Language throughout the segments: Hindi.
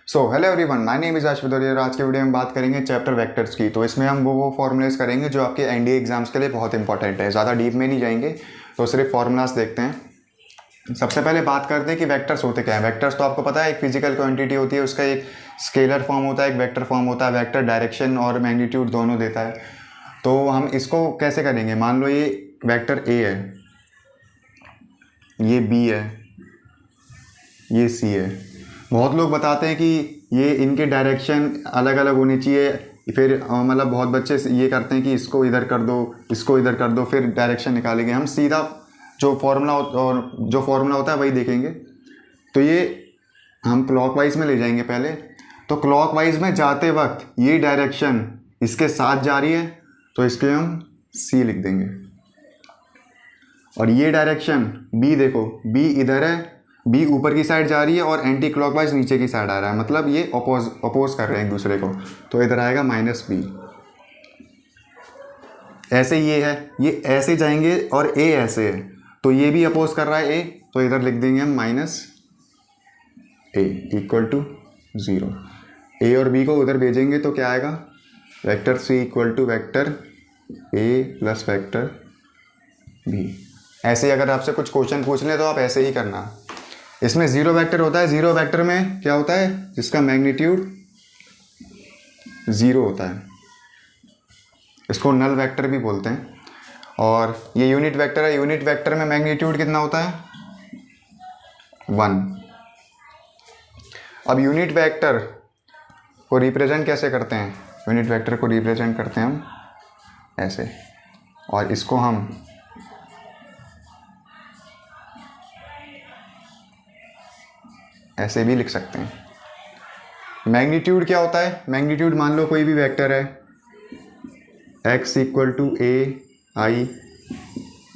So hello everyone, my name is Ashif और आज के वीडियो में बात करेंगे चैप्टर वेक्टर्स की। तो इसमें हम वो फॉर्मूलाज करेंगे जो आपके एनडीए एग्जाम्स के लिए बहुत इंपॉर्टेंट है। ज़्यादा डीप में नहीं जाएंगे, तो सिर्फ फॉर्मूलाज देखते हैं। सबसे पहले बात करते हैं कि वेक्टर्स होते क्या हैं। वेक्टर्स तो आपको पता है, एक फिजिकल क्वांटिटी होती है, उसका एक स्केलर फॉर्म होता है, एक वेक्टर फॉर्म होता है। वेक्टर डायरेक्शन और मैग्नीट्यूड दोनों देता है। तो हम इसको कैसे करेंगे, मान लो ये वेक्टर ए है, ये बी है, ये सी है। बहुत लोग बताते हैं कि ये इनके डायरेक्शन अलग अलग होनी चाहिए। फिर मतलब बहुत बच्चे ये करते हैं कि इसको इधर कर दो, इसको इधर कर दो, फिर डायरेक्शन निकालेंगे। हम सीधा जो फॉर्मूला होता है वही देखेंगे। तो ये हम क्लॉकवाइज में ले जाएंगे पहले। तो क्लॉकवाइज में जाते वक्त ये डायरेक्शन इसके साथ जा रही है, तो इसके हम सी लिख देंगे। और ये डायरेक्शन बी, देखो बी इधर है, बी ऊपर की साइड जा रही है और एंटी क्लॉकवाइज नीचे की साइड आ रहा है, मतलब ये अपोज कर रहे हैं एक दूसरे को। तो इधर आएगा माइनस बी। ऐसे ये है, ये ऐसे जाएंगे और ए ऐसे है, तो ये भी अपोज कर रहा है ए, तो इधर लिख देंगे हम minus A equal to 0। A और बी को उधर भेजेंगे तो क्या आएगा, vector C equal to vector A plus vector B. ऐसे अगर आपसे कुछ क्वेश्चन पूछ लें तो आप ऐसे ही करना। इसमें जीरो वेक्टर होता है। जीरो वेक्टर में क्या होता है, जिसका मैग्नीट्यूड 0 होता है, इसको नल वेक्टर भी बोलते हैं। और ये यूनिट वेक्टर है। यूनिट वेक्टर में मैग्नीट्यूड कितना होता है, 1। अब यूनिट वेक्टर को रिप्रेजेंट कैसे करते हैं, यूनिट वेक्टर को रिप्रेजेंट करते हैं हम ऐसे, और इसको हम ऐसे भी लिख सकते हैं। मैग्नीट्यूड क्या होता है, मैग्नीट्यूड मान लो कोई भी वेक्टर है, x equal to A I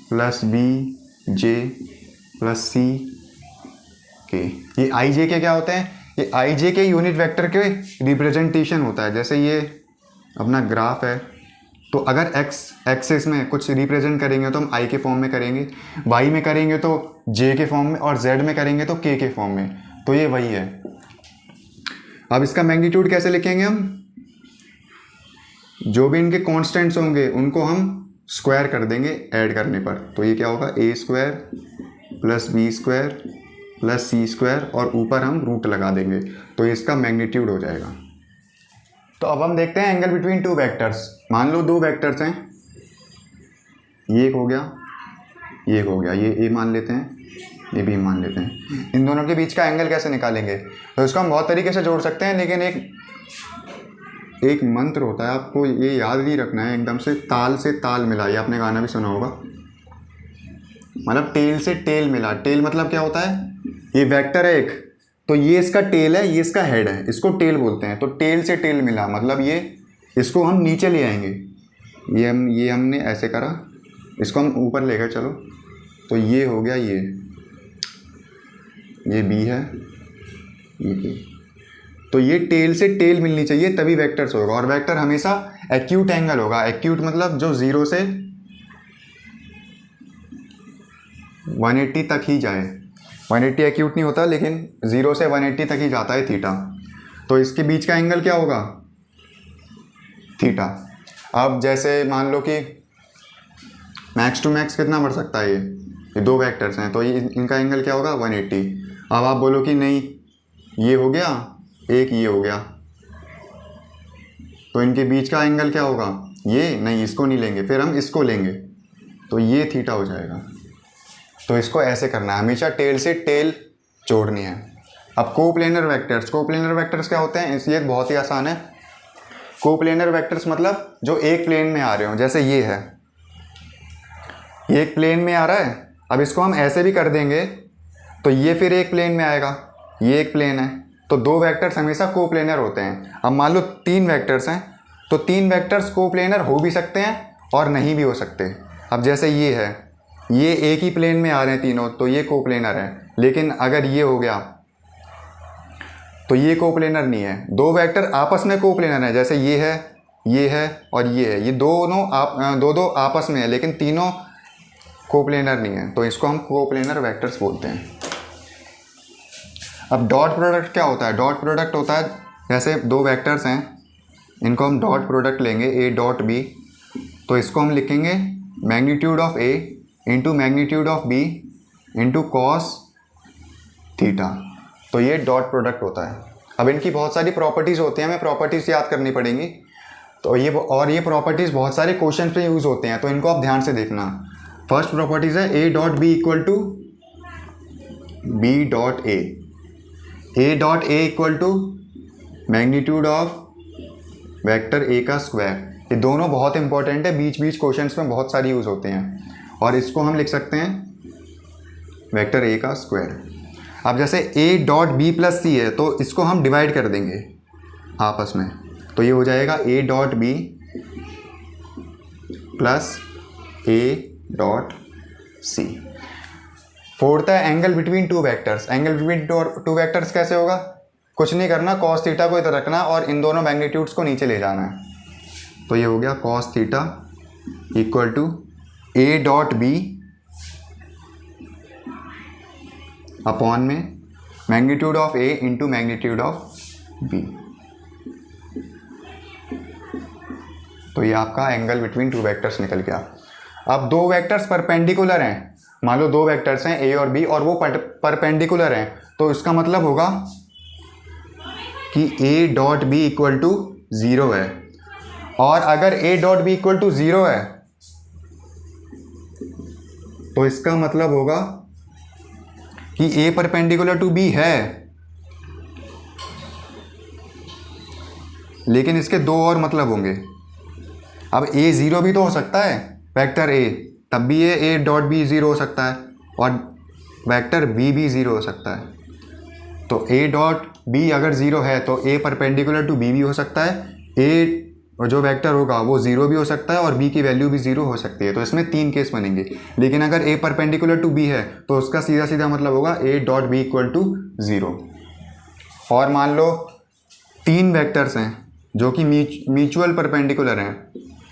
plus B J plus C K. ये आई जे के क्या होते हैं, ये आई जे के यूनिट वेक्टर के रिप्रेजेंटेशन होता है। जैसे ये अपना ग्राफ है, तो अगर x एक्सिस में कुछ रिप्रेजेंट करेंगे तो हम i के फॉर्म में करेंगे, y में करेंगे तो j के फॉर्म में, और z में करेंगे तो k के फॉर्म में। तो ये वही है। अब इसका मैग्नीट्यूड कैसे लिखेंगे हम, जो भी इनके कांस्टेंट्स होंगे उनको हम स्क्वायर कर देंगे ऐड करने पर। तो ये क्या होगा, a square plus B square plus C square, और ऊपर हम रूट लगा देंगे, तो इसका मैग्नीट्यूड हो जाएगा। तो अब हम देखते हैं एंगल बिटवीन टू वेक्टर्स। मान लो दो वेक्टर्स हैं, ये एक हो गया, ये एक हो गया, ये ए मान लेते हैं, ये भी मान लेते हैं। इन दोनों के बीच का एंगल कैसे निकालेंगे, तो इसको हम बहुत तरीके से जोड़ सकते हैं, लेकिन एक मंत्र होता है, आपको ये याद नहीं रखना है एकदम से ताल मिला। ये आपने गाना भी सुना होगा, मतलब टेल से टेल मिला। टेल मतलब क्या होता है, ये वेक्टर है एक, तो ये इसका टेल है, ये इसका हेड है, इसको टेल बोलते हैं। तो टेल से टेल मिला मतलब ये, इसको हम नीचे ले आएंगे। ये हमने ऐसे करा, इसको हम ऊपर ले गए, चलो। तो ये हो गया, ये बी है, ये बी। तो ये टेल से टेल मिलनी चाहिए, तभी वेक्टर्स होगा। और वेक्टर हमेशा एक्यूट एंगल होगा। एक्यूट मतलब जो 0 से 180 तक ही जाए। 180 एक्यूट नहीं होता, लेकिन 0 से 180 तक ही जाता है थीटा। तो इसके बीच का एंगल क्या होगा, थीटा। अब जैसे मान लो कि मैक्स टू मैक्स कितना बढ़ सकता है, ये दो वेक्टर्स हैं, तो ये इनका एंगल क्या होगा, 180। अब आप बोलो कि नहीं, ये हो गया एक, ये हो गया, तो इनके बीच का एंगल क्या होगा, ये नहीं, इसको नहीं लेंगे, फिर हम इसको लेंगे, तो ये थीटा हो जाएगा। तो इसको ऐसे करना है, हमेशा टेल से टेल जोड़नी है। अब कोप्लेनर वेक्टर्स क्या होते हैं, इसलिए बहुत ही आसान है। कोप्लेनर वेक्टर्स मतलब जो एक प्लेन में आ रहे हो, जैसे ये है, ये एक प्लेन में आ रहा है। अब इसको हम ऐसे भी कर देंगे तो ये फिर एक प्लेन में आएगा, ये एक प्लेन है। तो दो वेक्टर्स हमेशा कोप्लेनर होते हैं। अब मान लो 3 वेक्टर्स हैं, तो 3 वेक्टर्स कोप्लेनर हो भी सकते हैं और नहीं भी हो सकते। अब जैसे ये है, ये एक ही प्लेन में आ रहे हैं तीनों, तो ये कोप्लेनर है। लेकिन अगर ये हो गया तो ये कोप्लेनर नहीं है। दो वेक्टर आपस में कोप्लेनर है, जैसे ये है और ये है, ये दोनों दो आपस में है, लेकिन तीनों कोप्लेनर नहीं है, तो इसको हम कोप्लेनर वेक्टर्स बोलते हैं। अब डॉट प्रोडक्ट क्या होता है? डॉट प्रोडक्ट होता है जैसे दो वेक्टर्स हैं, इनको हम डॉट प्रोडक्ट लेंगे ए डॉट बी, तो इसको हम लिखेंगे magnitude of A into magnitude of B into cos theta. तो ये डॉट प्रोडक्ट होता है। अब इनकी बहुत सारी प्रॉपर्टीज़ होती हैं, हमें प्रॉपर्टीज़ याद करनी पड़ेंगी। तो ये प्रॉपर्टीज़ बहुत सारे क्वेश्चन पे यूज़ होते हैं, तो इनको आप ध्यान से देखना। फर्स्ट प्रॉपर्टीज़ है A dot B equal to B dot A dot A equal to magnitude of vector A का स्क्वायर। ये दोनों बहुत इंपॉर्टेंट है, बीच बीच क्वेश्चंस में बहुत सारी यूज़ होते हैं। और इसको हम लिख सकते हैं वेक्टर ए का स्क्वायर। अब जैसे ए डॉट बी प्लस सी है, तो इसको हम डिवाइड कर देंगे आपस में, तो ये हो जाएगा A dot B plus A dot C. Fourth है angle between two vectors. Angle between two vectors कैसे होगा? कुछ नहीं करना, कॉस थीटा को इधर रखना और इन दोनों मैग्नीट्यूड्स को नीचे ले जाना है। तो ये हो गया cos theta equal to A dot B upon में magnitude of A into magnitude of B. तो ये आपका एंगल बिटवीन टू वेक्टर्स निकल गया। अब दो वेक्टर्स परपेंडिकुलर हैं, मान लो दो वेक्टर्स हैं ए और बी और वो परपेंडिकुलर हैं, तो इसका मतलब होगा कि A dot B equal to 0 है। और अगर A dot B equal to 0 है तो इसका मतलब होगा कि ए परपेंडिकुलर टू बी है। लेकिन इसके दो और मतलब होंगे। अब ए 0 भी तो हो सकता है, वेक्टर ए, तब भी ये ए डॉट बी 0 हो सकता है, और वेक्टर बी भी 0 हो सकता है। तो ए डॉट बी अगर 0 है तो ए परपेंडिकुलर टू बी भी हो सकता है, ए जो वेक्टर होगा वो 0 भी हो सकता है और बी की वैल्यू भी 0 हो सकती है। तो इसमें 3 केस बनेंगे। लेकिन अगर ए परपेंडिकुलर टू बी है तो उसका सीधा सीधा मतलब होगा A dot B equal to 0। और मान लो 3 वेक्टर्स हैं जो कि म्यूचुअल परपेंडिकुलर हैं,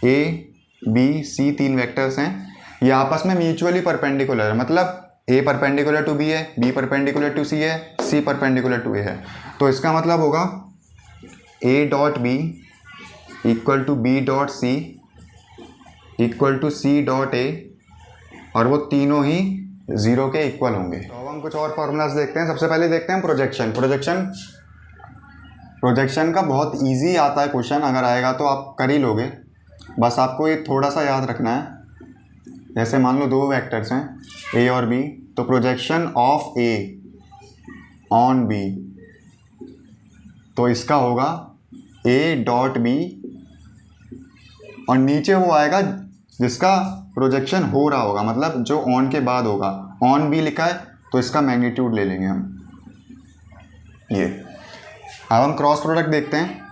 ए बी सी 3 वेक्टर्स हैं, ये आपस में म्यूचुअली परपेंडिकुलर है। मतलब ए परपेंडिकुलर टू बी है, बी परपेंडिकुलर टू सी है, सी परपेंडिकुलर टू ए है। तो इसका मतलब होगा A dot B equal to B dot C equal to C dot A, और वो तीनों ही 0 के इक्वल होंगे। तो अब हम कुछ और फॉर्मूलाज देखते हैं। सबसे पहले देखते हैं प्रोजेक्शन का बहुत इजी आता है क्वेश्चन, अगर आएगा तो आप कर ही लोगे। बस आपको ये थोड़ा सा याद रखना है। जैसे मान लो दो वेक्टर्स हैं ए और बी, तो projection of A on B, तो इसका होगा ए डॉट बी, और नीचे वो आएगा जिसका प्रोजेक्शन हो रहा होगा, मतलब जो ऑन के बाद होगा। ऑन बी लिखा है तो इसका मैग्नीट्यूड ले लेंगे हम ये। अब हम क्रॉस प्रोडक्ट देखते हैं।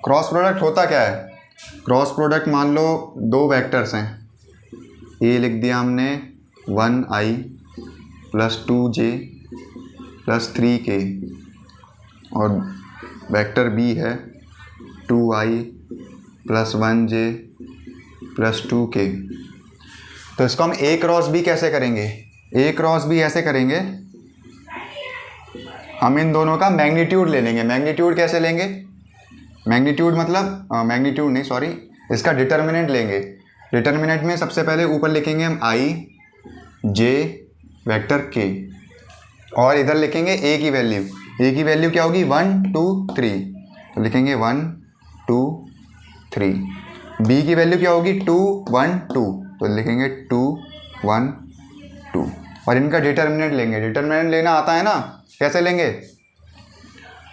क्रॉस प्रोडक्ट होता क्या है? क्रॉस प्रोडक्ट मान लो दो वेक्टर्स हैं, ए लिख दिया हमने 1i plus 2j plus 3k, और वेक्टर बी है 2i plus 1j plus 2k। तो इसको हम ए क्रॉस बी कैसे करेंगे? ए क्रॉस बी ऐसे करेंगे, हम इन दोनों का मैग्नीट्यूड ले लेंगे। मैग्नीट्यूड कैसे लेंगे? मैग्नीट्यूड मतलब मैग्नीट्यूड नहीं, सॉरी, इसका डिटर्मिनेंट लेंगे। डिटर्मिनेंट में सबसे पहले ऊपर लिखेंगे हम i j वेक्टर k, और इधर लिखेंगे a की वैल्यू। a की वैल्यू क्या होगी? 1 2 3, तो लिखेंगे 1 2 3। b की वैल्यू क्या होगी? 2 1 2, तो लिखेंगे 2 1 2, और इनका डिटर्मिनेंट लेंगे। डिटर्मिनेंट लेना आता है ना, कैसे लेंगे?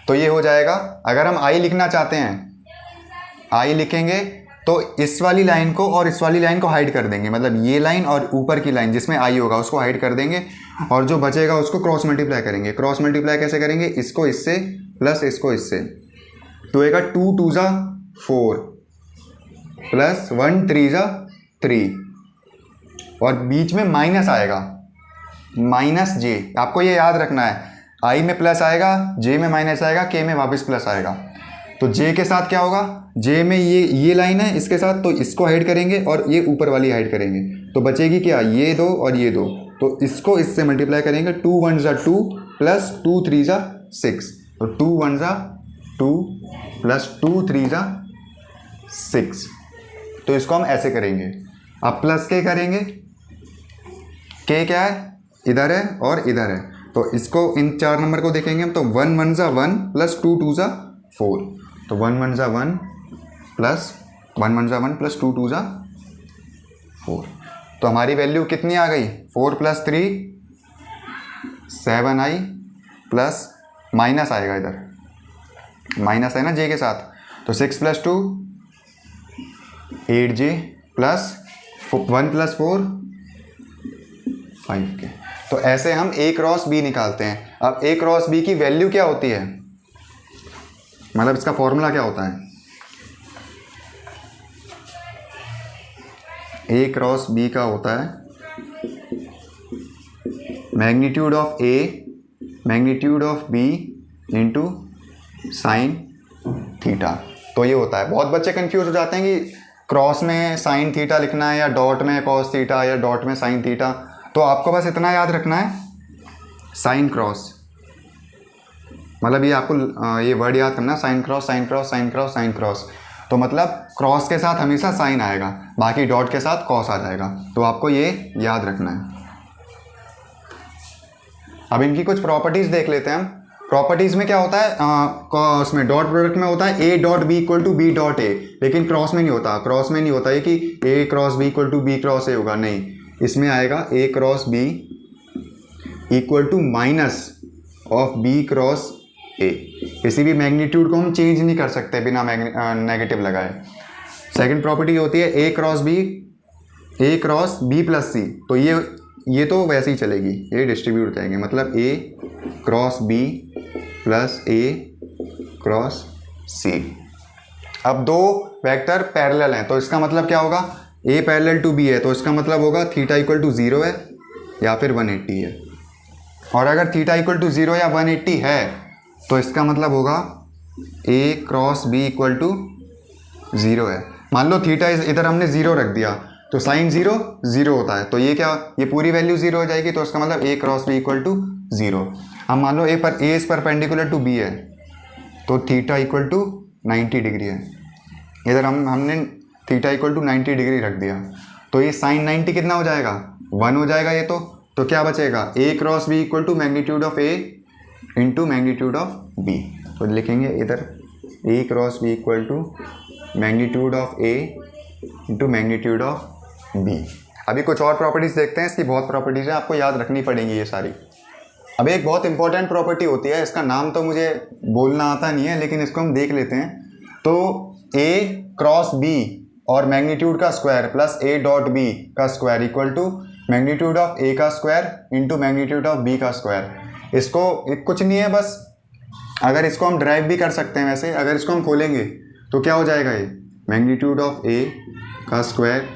तो ये हो जाएगा, अगर हम i लिखना चाहते हैं, i लिखेंगे तो इस वाली लाइन को और इस वाली लाइन को हाइड कर देंगे, मतलब ये लाइन और ऊपर की लाइन जिसमें i होगा उसको हाइड कर देंगे, और जो बचेगा उसको क्रॉस मल्टीप्लाई करेंगे। क्रॉस मल्टीप्लाई कैसे करेंगे? इसको इससे प्लस इसको इससे, तो आएगा 2 2 जा 4 प्लस 1 3 जा 3, और बीच में माइनस आएगा, माइनस j। आपको ये याद रखना है, i में प्लस आएगा, j में माइनस आएगा, k में वापस प्लस आएगा। तो j के साथ क्या होगा? j में ये लाइन है, इसके साथ तो इसको हाइड करेंगे और ये ऊपर वाली हाइड करेंगे, तो बचेगी क्या, ये 2 और ये 2, तो इसको इससे मल्टीप्लाई करेंगे, 2 1 ज़ा 2 प्लस 2 3 ज़ा 6, तो 2 1 ज़ा 2 प्लस 2 3 ज़ा 6, तो इसको हम ऐसे करेंगे। अब प्लस के करेंगे, के क्या है, इधर है और इधर है, तो इसको इन 4 नंबर को देखेंगे हम, तो 1 1 ज़ा 1 प्लस 2 2 ज़ा 4, तो 1 1 ज़ा 1 प्लस 1 1 ज़ा 1 प्लस 2 2 ज़ा 4, तो हमारी वैल्यू कितनी आ गई, 4 प्लस 3 7 आई, प्लस माइनस आएगा, इधर माइनस है ना जे के साथ, तो 6 प्लस 2 8 जे प्लस 1 प्लस 4 5 के। तो ऐसे हम A क्रॉस B निकालते हैं। अब A क्रॉस B की वैल्यू क्या होती है, मतलब इसका फॉर्मूला क्या होता है, A क्रॉस B का होता है magnitude of A magnitude of B into sine theta. तो ये होता है, बहुत बच्चे कंफ्यूज हो जाते हैं कि क्रॉस में साइन थीटा लिखना है या डॉट में कॉस थीटा या डॉट में साइन थीटा, तो आपको बस इतना याद रखना है, साइन क्रॉस, मतलब ये आपको ये वर्ड याद करना, sine cross sine cross sine cross sine cross, तो मतलब क्रॉस के साथ हमेशा साइन आएगा, बाकी डॉट के साथ कॉस आ जाएगा, तो आपको ये याद रखना है। अब इनकी कुछ प्रॉपर्टीज़ देख लेते हैं हम। प्रॉपर्टीज़ में क्या होता है, उसमें डॉट प्रोडक्ट में होता है A dot B equal to B dot A, लेकिन क्रॉस में नहीं होता, क्रॉस में नहीं होता है कि A cross B equal to B cross A होगा, नहीं, इसमें आएगा A cross B equal to minus of B cross A. किसी भी मैग्नीट्यूड को हम चेंज नहीं कर सकते बिना नेगेटिव लगाए। सेकंड प्रॉपर्टी होती है ए क्रॉस बी प्लस सी, तो ये तो वैसे ही चलेगी, ये डिस्ट्रीब्यूट जाएंगे, मतलब ए क्रॉस बी प्लस ए क्रॉस सी। अब दो वेक्टर पैरेलल हैं, तो इसका मतलब क्या होगा, ए पैरेलल टू बी है, तो इसका मतलब होगा थीटा इक्वल टू 0 है या फिर 180 है, और अगर थीटा इक्वल टू 0 या 180 है तो इसका मतलब होगा ए क्रॉस बी इक्वल टू 0 है। मान लो थीटा इधर हमने 0 रख दिया, तो साइन 0 होता है, तो ये क्या, ये पूरी वैल्यू 0 हो जाएगी, तो इसका मतलब ए क्रॉस बी इक्वल टू 0। हम मान लो ए इज परपेंडिकुलर टू बी है, तो थीटा इक्वल टू 90 डिग्री है, इधर हमने थीटा इक्वल टू 90 डिग्री रख दिया, तो ये साइन 90 कितना हो जाएगा, 1 हो जाएगा ये, तो क्या बचेगा, A cross B equal to magnitude of A into magnitude of B, तो लिखेंगे इधर A cross B equal to magnitude of A into magnitude of B. अभी कुछ और प्रॉपर्टीज़ देखते हैं, इसकी बहुत प्रॉपर्टीज़ हैं, आपको याद रखनी पड़ेंगी ये सारी। अब एक बहुत इंपॉर्टेंट प्रॉपर्टी होती है, इसका नाम तो मुझे बोलना आता नहीं है, लेकिन इसको हम देख लेते हैं। तो ए क्रॉस बी और मैग्नीट्यूड का square plus A dot B का square equal to magnitude of A का square into magnitude of B का स्क्वायर। इसको कुछ नहीं है, बस अगर इसको हम ड्राइव भी कर सकते हैं, वैसे अगर इसको हम खोलेंगे तो क्या हो जाएगा, ये मैग्नीट्यूड ऑफ ए का स्क्वायर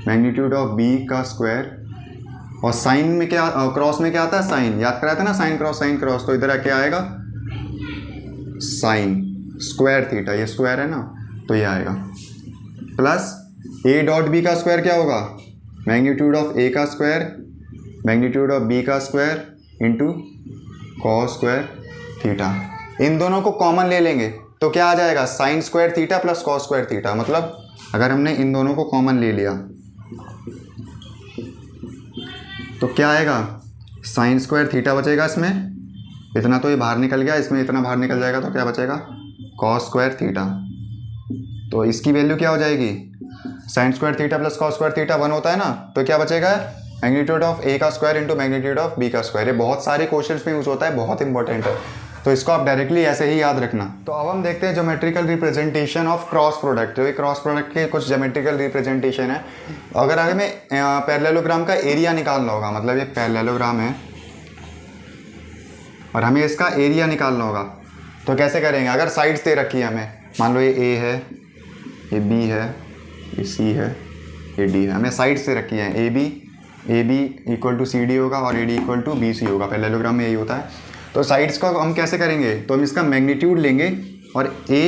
मैग्नीट्यूड ऑफ बी का स्क्वायर, और साइन में क्या, क्रॉस में क्या आता है, साइन, याद कराया था ना, साइन क्रॉस, तो इधर क्या आएगा, साइन स्क्वायर थीटा, ये स्क्वायर है ना, तो ये आएगा, प्लस ए डॉट बी का स्क्वायर क्या होगा, मैग्नीट्यूड ऑफ ए का स्क्वायर मैग्नीट्यूड ऑफ बी का square into cos square theta. इन दोनों को कॉमन ले लेंगे तो क्या आ जाएगा, sine square theta plus cos square theta. मतलब अगर हमने इन दोनों को कॉमन ले लिया तो क्या आएगा, साइन स्क्वायर थीटा बचेगा, इसमें इतना तो ये बाहर निकल गया, इसमें इतना बाहर निकल जाएगा, तो क्या बचेगा, कॉस स्क्वायर थीटा। तो इसकी वैल्यू क्या हो जाएगी, sign square theta plus cos square theta 1 होता है ना, तो क्या बचेगा, मैग्नीट्यूड ऑफ ए का square into magnitude of B का स्क्वायर। ये बहुत सारे क्वेश्चंस में यूज होता है, बहुत इंपॉर्टेंट है, तो इसको आप डायरेक्टली ऐसे ही याद रखना। तो अब हम देखते हैं geometrical representation of cross product. तो ये क्रॉस प्रोडक्ट के कुछ ज्योमेट्रिकल रिप्रेजेंटेशन है। अगर हमें पैरेललोग्राम का एरिया निकालना होगा, मतलब ये पैरेललोग्राम है और हमें इसका एरिया निकालना होगा, तो कैसे करेंगे, अगर साइड्स दे रखी है हमें, मान लो ये ए है, ये बी है, ये सी है, ये डी है, हमें साइड्स दे रखी है, A B equal to C D होगा और A D equal to B C होगा, पैरेललोग्राम में यही होता है। तो साइड्स को हम कैसे करेंगे, तो हम इसका मैग्नीट्यूड लेंगे और A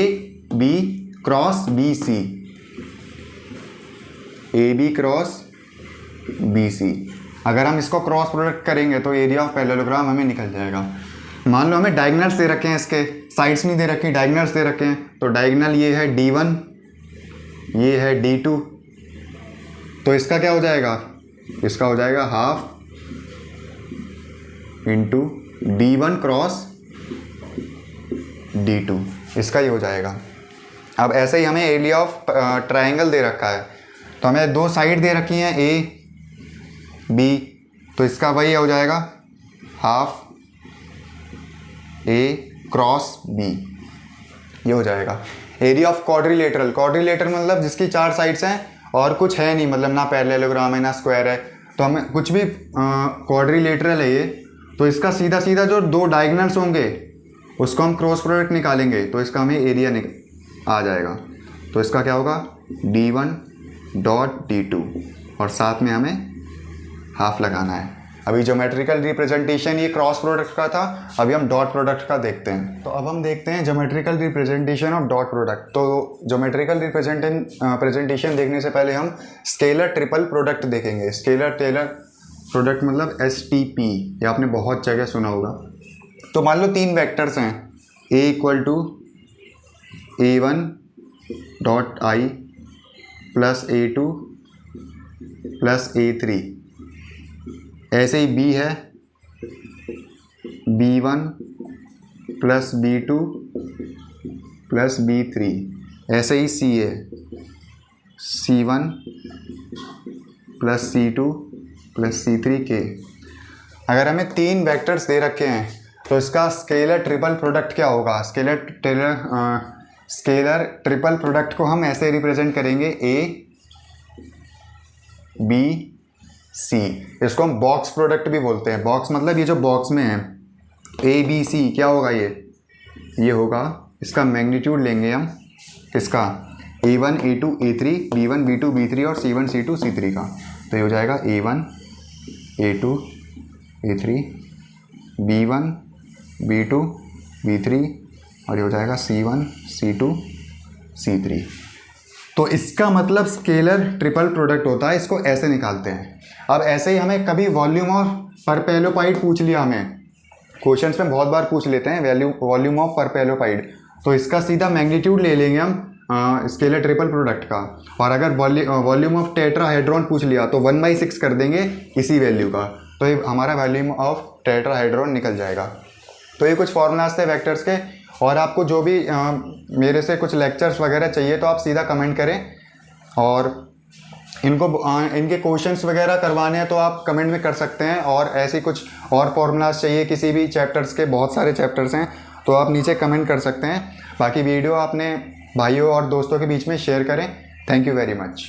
B cross B C, A B cross BC। अगर हम इसको क्रॉस प्रोडक्ट करेंगे तो एरिया ऑफ पैरेललोग्राम हमें निकल जाएगा। मान लो हमें डायगनल्स दे रखे हैं, इसके साइड्स नहीं दे रखे, डायगनल्स दे रखे हैं। तो डायगनल ये है D1, ये है D2, तो इसका क्या हो जाएगा, इसका हो जाएगा half into D1 cross D2, इसका ही हो जाएगा। अब ऐसे ही हमें एरिया ऑफ ट्रायंगल दे रखा है, तो हमें दो साइड दे रखी हैं A B, तो इसका वही हो जाएगा हाफ A क्रॉस B, ये हो जाएगा। एरिया ऑफ क्वाड्रिलेटरल, क्वाड्रिलेटरल मतलब जिसकी 4 साइड्स हैं और कुछ है नहीं, मतलब ना पैरेललोग्राम है ना स्क्वायर है, तो हमें कुछ भी क्वाड्रिलेटरल है ये, तो इसका सीधा सीधा जो 2 डायगनल्स होंगे उसको हम क्रॉस प्रोडक्ट निकालेंगे, तो इसका हमें एरिया आ जाएगा। तो इसका क्या होगा D1 डॉट D2 और साथ में हमें हाफ लगाना है। अभी ज्योमेट्रिकल रिप्रेजेंटेशन ये क्रॉस प्रोडक्ट का था, अभी हम डॉट प्रोडक्ट का देखते हैं। तो अब हम देखते हैं geometrical representation of dot product. तो ज्योमेट्रिकल रिप्रेजेंटेशन देखने से पहले हम स्केलर ट्रिपल प्रोडक्ट देखेंगे। स्केलर टेलर प्रोडक्ट मतलब STP, ये आपने बहुत जगह सुना होगा। तो मान लो 3 वेक्टर्स हैं, A equal to A1 dot I plus A2 plus A3, ऐसे ही B है B1 plus B2 plus B3, ऐसे ही C है C1 plus C2 plus C3K। अगर हमें 3 वेक्टर्स दे रखे हैं तो इसका स्केलर ट्रिपल प्रोडक्ट क्या होगा। स्केलर ट्रिपल प्रोडक्ट को हम ऐसे रिप्रेजेंट करेंगे A B C, इसको हम बॉक्स प्रोडक्ट भी बोलते हैं। बॉक्स मतलब ये जो बॉक्स में है A B C, क्या होगा ये होगा, इसका मैग्नीट्यूड लेंगे हम, इसका A1 A2 A3 B1 B2 B3 और C1 C2 C3 का, तो ये हो जाएगा A1 A2 A3 B1 B2 B3 और ये हो जाएगा C1 C2 C3। तो इसका मतलब स्केलर ट्रिपल प्रोडक्ट होता है, इसको ऐसे निकालते हैं। अब ऐसे ही हमें कभी वॉल्यूम ऑफ परपेलोपाइड पूछ लिया, हमें क्वेश्चंस में बहुत बार पूछ लेते हैं वॉल्यूम ऑफ परपेलोपाइड, तो इसका सीधा मैग्नीट्यूड ले लेंगे हम स्केलर ट्रिपल प्रोडक्ट का। और अगर वॉल्यूम ऑफ टेट्राहेड्रॉन पूछ लिया तो 1/6 कर देंगे इसी वैल्यू का, तो ये हमारा वॉल्यूम ऑफ टेट्राहेड्रॉन निकल जाएगा। तो ये कुछ फॉर्मूलाज थे वेक्टर्स के, और आपको जो भी मेरे से कुछ लेक्चर्स वगैरह चाहिए तो आप सीधा कमेंट करें, और इनके क्वेश्चंस वगैरह करवाने हैं तो आप कमेंट में कर सकते हैं। और ऐसे कुछ और फॉर्मूलाज चाहिए किसी भी चैप्टर्स के, बहुत सारे चैप्टर्स हैं, तो आप नीचे कमेंट कर सकते हैं। बाकी वीडियो अपने भाइयों और दोस्तों के बीच में शेयर करें। Thank you very much.